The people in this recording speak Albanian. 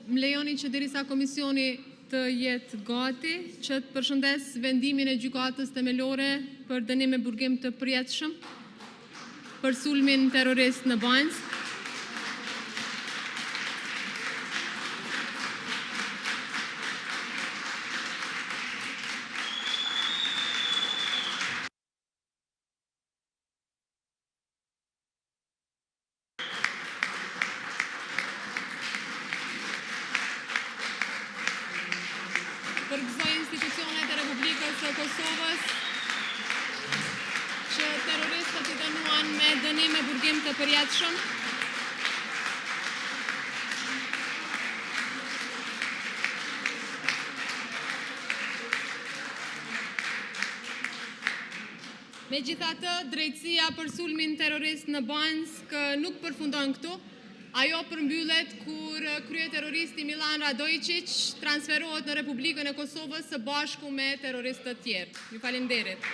Më lejoni që derisa komisioni të jetë gati, që të përshëndes vendimin e gjykatës themelore për dënim me burgim të përjetshëm për sulmin terrorist në Banjë. Përgëzoj institucionet e Republikës së Kosovës që terroristët i dënuan me dënim me burgim të përjetshëm. Megjithatë, drejtësia për sulmin terrorist në Banjsk nuk përfundon këtu. Ajo përmbyllet kur kryeterroristi Milan Radojčić transferohet në Republikën e Kosovës së bashku me terroristët tjerë. Ju falenderit.